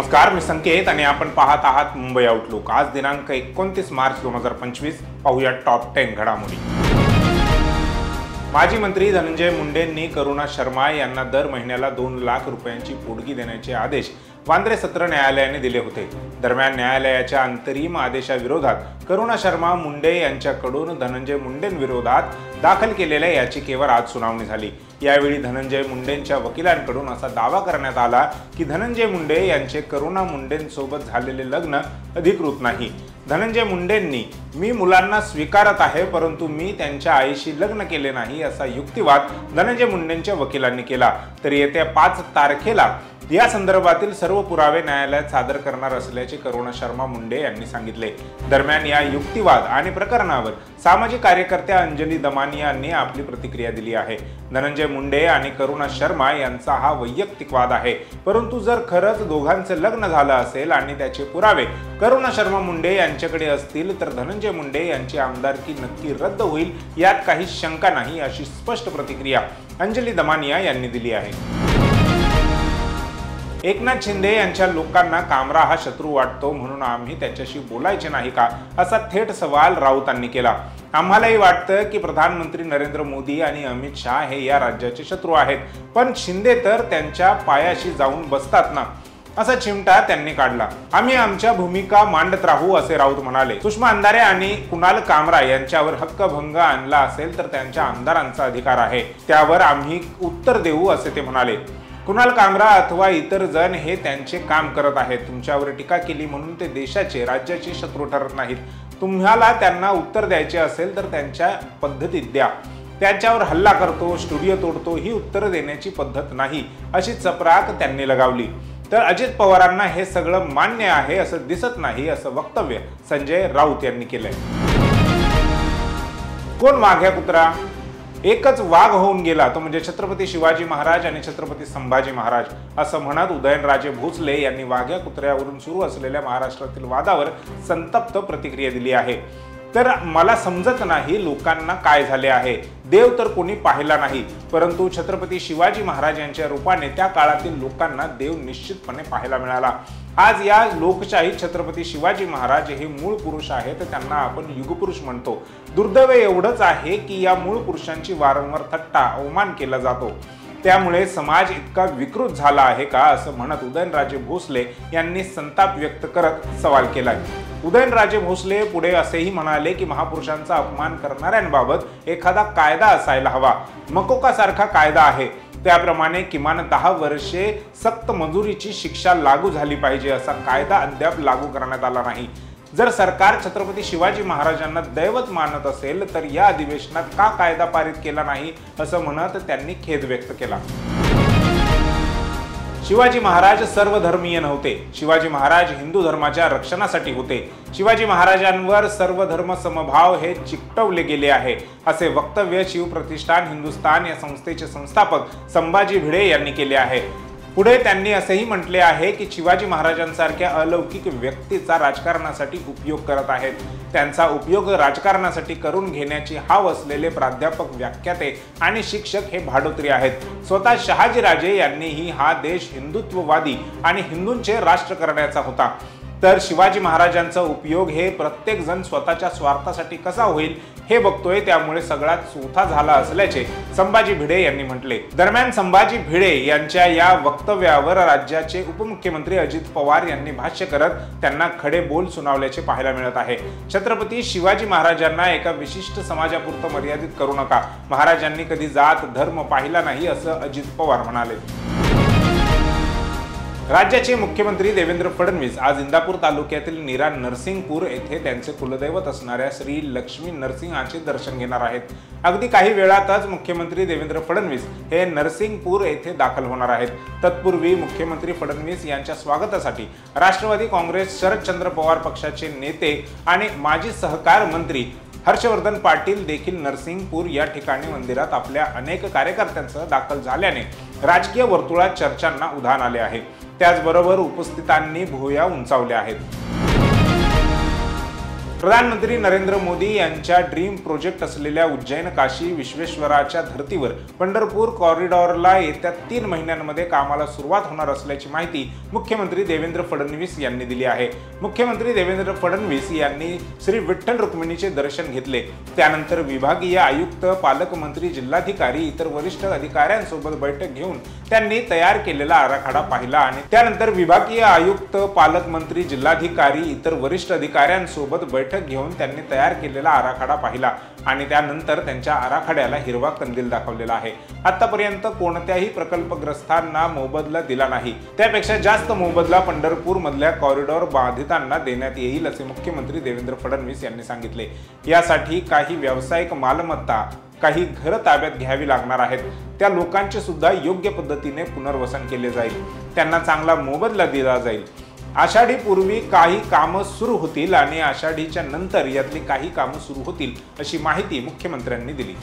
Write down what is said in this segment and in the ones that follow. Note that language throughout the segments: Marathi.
नमस्कार, मी संकेत आणि आपण पाहत आहात मुंबई आउटलुक। आज दिनांक 29 मार्च 2025। पाहूया टॉप 10 घडामोडी। माजी मंत्री धनंजय मुंडेंनी करुणा शर्मा यांना दर महिन्याला 2 लाख रुपयांची पोटगी देण्याचे आदेश वांद्रे सत्र न्यायालयाने दिले होते। दरम्यान न्यायालयाच्या अंतरिम आदेशाविरोधात करुणा शर्मा मुंडे यांच्याकडून धनंजय मुंडेंविरोधात दाखल केलेल्या याचिकेवर आज सुनावणी झाली। यावेळी धनंजय मुंडेंच्या वकिलांकडून असा दावा करण्यात आला की धनंजय मुंडे यांचे करुणा मुंडेंसोबत झालेले लग्न अधिकृत नाही। धनंजय मुंडेंनी मी मुलांना स्वीकारत आहे, परंतु मी त्यांच्या आईशी लग्न केले नाही असा युक्तिवाद धनंजय मुंडेंच्या वकिलांनी केला। तर येत्या 5 तारखेला या संदर्भातील सर्व पुरावे न्यायालयात सादर करणार असल्याचे करुणा शर्मा मुंडे यांनी सांगितले। दरम्यान या युक्तिवाद आणि प्रकरणावर सामाजिक कार्यकर्त्या अंजली दमानी यांनी आपली प्रतिक्रिया दिली आहे। धनंजय मुंडे आणि करुणा शर्मा यांचा हा वैयक्तिक वाद आहे, परंतु जर खरंच दोघांचे लग्न झालं असेल आणि त्याचे पुरावे करुणा शर्मा मुंडे यांच्याकडे असतील तर धनंजय मुंडे यांची आमदारकी नक्की रद्द होईल, यात काही शंका नाही, अशी स्पष्ट प्रतिक्रिया अंजली दमानिया यांनी दिली आहे। एकनाथ शिंदे यांच्या लोकांना कामरा हा शत्रू वाटतो, म्हणून आम्ही त्याच्याशी बोलायचे नाही का, असा थेट सवाल राऊतांनी केला। आम्हालाही वाटतं की प्रधानमंत्री नरेंद्र मोदी आणि अमित शहा हे या राज्याचे शत्रू आहेत, पण शिंदे तर त्यांच्या पायाशी जाऊन बसतात ना, असा चिमटा त्यांनी काढला। आम्ही आमच्या भूमिका मांडत राहू, असे राऊत म्हणाले। सुषमा अंधारे आणि कुणाल कामरा यांच्यावर हक्कभंग आणला असेल तर त्यांच्या आमदारांचा अधिकार आहे, त्यावर आम्ही उत्तर देऊ, असे ते म्हणाले। कुणाल कामरा अथवा इतर जण हे त्यांचे काम करत आहेत। तुमच्यावर टीका केली म्हणून ते देशाचे राज्याचे शत्रू ठरत नाहीत। तुम्हाला त्यांना उत्तर द्यायचे असेल तर त्यांच्या पद्धतीत द्या। त्यांच्यावर हल्ला करतो, स्टुडिओ तोडतो, ही उत्तर देण्याची पद्धत नाही, अशी चपराक त्यांनी लगावली। तर अजित पवारांना हे सगळं मान्य आहे असं दिसत नाही, असं वक्तव्य संजय राऊत यांनी केलंय। कोण वाघ्या कुत्रा? एकच वाघ होऊन गेला, तो म्हणजे छत्रपती शिवाजी महाराज आणि छत्रपती संभाजी महाराज, असं म्हणत उदयनराजे भोसले यांनी वाघ्या कुत्र्यावरून सुरू असलेल्या महाराष्ट्रातील वादावर संतप्त प्रतिक्रिया दिली आहे। तर मला समजत नाही लोकांना काय झाले आहे। देव तर कोणी पाहिला नाही, परंतु छत्रपती शिवाजी महाराज यांच्या रूपाने त्या काळातील लोकांना देव निश्चितपणे पाहायला मिळाला। आज या लोकशाही छत्रपती शिवाजी महाराज हे मूळ पुरुष आहेत, त्यांना आपण युगपुरुष म्हणतो। दुर्दैव एवढंच आहे की या मूळ पुरुषांची वारंवार थट्टा अवमान केला जातो, त्यामुळे समाज इतका विकृत झाला आहे का, असं म्हणत उदयनराजे भोसले यांनी संताप व्यक्त करत सवाल केलाय। उदयनराजे भोसले पुढे असेही म्हणाले की महापुरुषांचा अपमान करणाऱ्यांबाबत एखादा कायदा असायला हवा। मकोका सारखा कायदा आहे, त्याप्रमाणे किमान 10 वर्षे सक्त मजुरीची शिक्षा लागू झाली पाहिजे, असा कायदा अद्याप लागू करण्यात आला नाही। जर सरकार छत्रपती शिवाजी महाराजांना दैवत मानत असेल तर या अधिवेशनात का कायदा पारित केला नाही, असं म्हणत त्यांनी खेद व्यक्त केला। शिवाजी महाराज सर्वधर्मीय नव्हते, शिवाजी महाराज हिंदू धर्माच्या रक्षणासाठी होते। शिवाजी महाराजांवर सर्व धर्म समभाव हे चिकटवले गेले आहे, असे वक्तव्य शिवप्रतिष्ठान हिंदुस्थान या संस्थेचे संस्थापक संभाजी भिडे यांनी केले आहे। पुढे त्यांनी असेही म्हटले आहे की शिवाजी महाराजांसारख्या अलौकिक व्यक्तीचा राजकारणासाठी उपयोग करत आहेत। त्यांचा उपयोग राजकारणासाठी करून घेण्याची हाव असलेले प्राध्यापक, व्याख्याते आणि शिक्षक हे भाडोत्री आहेत। स्वतः शहाजीराजे यांनीही हा देश हिंदुत्ववादी आणि हिंदूंचे राष्ट्र करण्याचा होता, तर शिवाजी महाराजांचा उपयोग हे प्रत्येक जण स्वतःच्या स्वार्थासाठी कसा होईल हे बघतोय, त्यामुळे सगळ्यात चौथा झाला असल्याचे संभाजी भिडे यांनी म्हटले। दरम्यान संभाजी भिडे यांच्या या वक्तव्यावर राज्याचे उपमुख्यमंत्री अजित पवार यांनी भाष्य करत त्यांना खडे बोल सुनावल्याचे पाहायला मिळत आहे। छत्रपती शिवाजी महाराजांना एका विशिष्ट समाजापुरतं मर्यादित करू नका, महाराजांनी कधी जात धर्म पाहिला नाही, असं अजित पवार म्हणाले। राज्याचे मुख्यमंत्री देवेंद्र फडणवीस आज इंदापूर तालुक्यातील नीरा नरसिंगपूर येथे त्यांचे कुलदैवत असणाऱ्या श्री लक्ष्मी नरसिंहाचे दर्शन घेणार आहेत। अगदी काही वेळातच मुख्यमंत्री देवेंद्र फडणवीस हे नरसिंगपूर येथे दाखल होणार आहेत। तत्पूर्वी मुख्यमंत्री फडणवीस यांच्या स्वागतासाठी राष्ट्रवादी काँग्रेस शरदचंद्र पवार पक्षाचे नेते आणि माजी सहकार मंत्री हर्षवर्धन पाटील देखील नरसिंगपूर या ठिकाणी मंदिरात आपल्या अनेक कार्यकर्त्यांसह दाखल झाल्याने राजकीय वर्तुळात चर्चांना उधाण आले आहे। त्याचबरोबर उपस्थितांनी भुवया उंचावल्या आहेत। प्रधानमंत्री नरेंद्र मोदी यांच्या ड्रीम प्रोजेक्ट असलेल्या उज्जैन काशी विश्वेश्वराच्या धर्तीवर पंढरपूर कॉरिडॉरला येत्या 3 महिन्यांमध्ये कामाला सुरुवात होणार असल्याची माहिती मुख्यमंत्री देवेंद्र फडणवीस यांनी दिली आहे। मुख्यमंत्री देवेंद्र फडणवीस यांनी श्री विठ्ठल रुक्मिणीचे दर्शन घेतले। त्यानंतर विभागीय आयुक्त, पालकमंत्री, जिल्हाधिकारी, इतर वरिष्ठ अधिकाऱ्यांसोबत बैठक घेऊन त्यांनी तयार केलेला आराखडा पाहिला आणि त्यानंतर विभागीय आयुक्त, पालकमंत्री, जिल्हाधिकारी, इतर वरिष्ठ अधिकाऱ्यांसोबत बैठक घेऊन त्यांनी तयार केलेला आराखडा पाहिला आणि त्यानंतर त्यांच्या आराखड्याला हिरवा कंदील दाखवलेला आहे। आतापर्यंत कोणत्याही प्रकल्पग्रस्तांना मोबदला दिला नाही, त्यापेक्षा जास्त मोबदला पंढरपूर मधल्या कॉरिडॉर बाधितांना देण्यात येईल असे मुख्यमंत्री देवेंद्र फडणवीस यांनी सांगितले। यासाठी काही व्यावसायिक मालमत्ता, काही घर ताब्यात घ्यावी लागणार आहेत। त्या लोकांचे सुद्धा योग्य पद्धतीने पुनर्वसन केले जाईल, त्यांना चांगला मोबदला दिला जाईल। आषाढी पूर्वी काही कामं सुरू होतील आणि आषाढीच्या नंतर यातली काही कामं सुरू होतील अशी माहिती मुख्यमंत्र्यांनी दिली।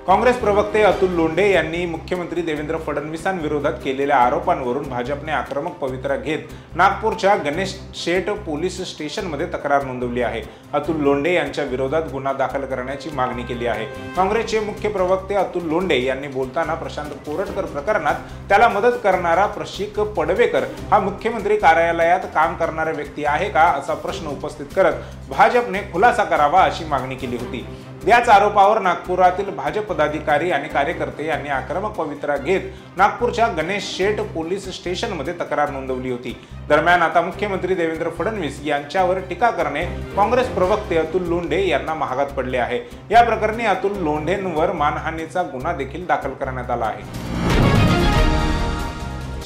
काँग्रेस प्रवक्ते अतुल लोंढे यांनी मुख्यमंत्री देवेंद्र फडणवीसांविरोधात केलेल्या आरोपांवरून भाजपने आक्रमक पवित्रा घेत नागपूरच्या गणेश शेठ पोलीस स्टेशनमध्ये तक्रार नोंदवली आहे। अतुल लोंढे यांच्या विरोधात गुन्हा दाखल करण्याची मागणी केली आहे। काँग्रेसचे मुख्य प्रवक्ते अतुल लोंढे यांनी बोलताना प्रशांत कोरटकर प्रकरणात त्याला मदत करणारा प्रशिक पडवेकर हा मुख्यमंत्री कार्यालयात काम करणारा व्यक्ती आहे का असा प्रश्न उपस्थित करत भाजपने खुलासा करावा अशी मागणी केली होती। याच आरोपावर नागपुरातील भाजप पदाधिकारी आणि कार्यकर्ते यांनी आक्रमक पवित्रा घेत नागपूरच्या गणेश शेठ पोलीस स्टेशनमध्ये तक्रार नोंदवली होती। दरम्यान आता मुख्यमंत्री देवेंद्र फडणवीस यांच्यावर टीका करणे काँग्रेस प्रवक्ते अतुल लोंढे यांना महागात पडले आहे। या प्रकरणी अतुल लोंढेंवर मानहानीचा गुन्हा देखील दाखल करण्यात आला आहे।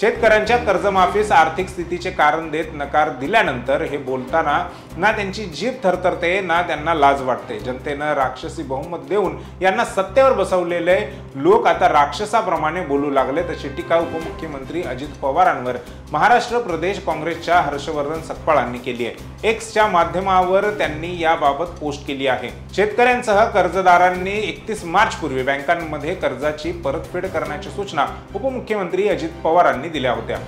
शेतकऱ्यांच्या कर्जमाफीस आर्थिक स्थितीचे कारण देत नकार दिल्यानंतर हे बोलताना ना त्यांची जीभ थरथरते ना त्यांना लाज वाटते। जनतेनं राक्षसी बहुमत देऊन यांना सत्तेवर बसवलेले लोक आता राक्षसाप्रमाणे बोलू लागले अशी टीका उपमुख्यमंत्री अजित पवारांवर महाराष्ट्र प्रदेश काँग्रेसच्या हर्षवर्धन सकपाळांनी केली आहे। एक्सच्या माध्यमावर त्यांनी याबाबत पोस्ट केली आहे। शेतकऱ्यांसह कर्जदारांनी 31 मार्च पूर्वी बँकांमध्ये कर्जाची परतफेड करण्याची सूचना उपमुख्यमंत्री अजित पवारांनी दिल्या होत्या।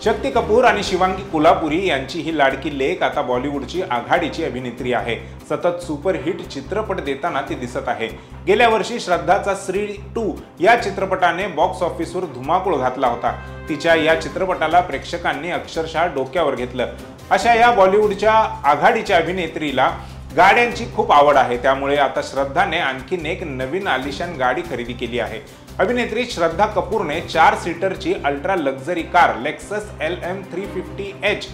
शक्ती कपूर आणि शिवांगी कोल्हापुरी यांची ही लाडकी लेक आता बॉलिवूडची आघाडीची अभिनेत्री आहे। सतत सुपरहिट चित्रपट देताना ती दिसत आहे। गेल्या वर्षी श्रद्धाचा श्री 2 या चित्रपटाने बॉक्स ऑफिसवर धुमाकूळ घातला होता। तिच्या या चित्रपटाला प्रेक्षकांनी अक्षरशः डोक्यावर घेतलं। अशा या बॉलिवूडच्या आघाडीच्या अभिनेत्रीला गाड्यांची खूप आवड आहे, त्यामुळे आता श्रद्धाने आणखीन एक नवीन आलिशान गाडी खरेदी केली आहे। अभिनेत्री श्रद्धा कपूरने 4 सीटरची ultra luxury car Lexus LM350H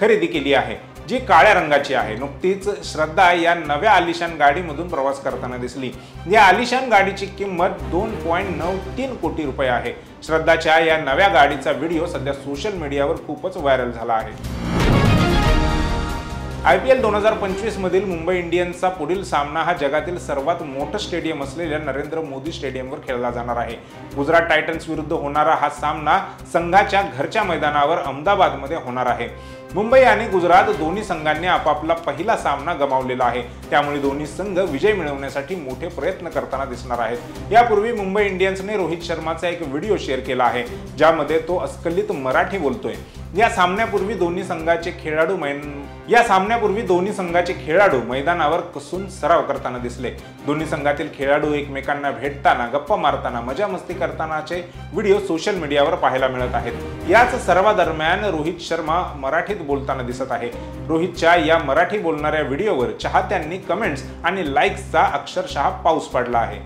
खरेदी केली आहे, जी काळ्या रंगाची आहे। नुकतीच श्रद्धा या नव्या आलिशान गाडीमधून प्रवास करताना दिसली। या आलिशान गाडीची किंमत 2.93 कोटी रुपये आहे। श्रद्धाच्या या नव्या गाडीचा व्हिडिओ सध्या सोशल मीडियावर खूपच व्हायरल झाला आहे। IPL 2025 मधील मुंबई इंडियन्सचा पुढील सामना हा जगातील सर्वात मोठं स्टेडियम असलेल्या नरेंद्र मोदी स्टेडियमवर खेळला जाणार आहे। गुजरात टायटन्स विरुद्ध होणारा हा सामना संघाच्या घरच्या मैदानावर अहमदाबादमध्ये होणार आहे। मुंबई आणि गुजरात दोन्ही संघांनी आपापला पहिला सामना गमावलेला आहे, त्यामुळे दोन्ही संघ विजय मिळवण्यासाठी मोठे प्रयत्न करताना दिसणार आहेत। यापूर्वी मुंबई इंडियन्सने रोहित शर्माचा एक व्हिडिओ शेअर केला आहे, ज्यामध्ये तो अस्खलित मराठी बोलतोय। या सामन्यापूर्वी दोन्ही संघाचे खेळाडू मैदानावर कसून सराव करताना दिसले। दोन्ही संघातील खेळाडू एकमेकांना भेटताना, गप्पा मारताना, मजा मस्ती करतानाचे व्हिडिओ सोशल मीडियावर पाहायला मिळत आहेत। याच सर्वांदरम्यान रोहित शर्मा मराठीत बोलताना दिसत आहे। रोहितच्या या मराठी बोलणाऱ्या व्हिडिओवर चाहत्यांनी कमेंट्स आणि लाईक्सचा अक्षरशः पाऊस पडला आहे।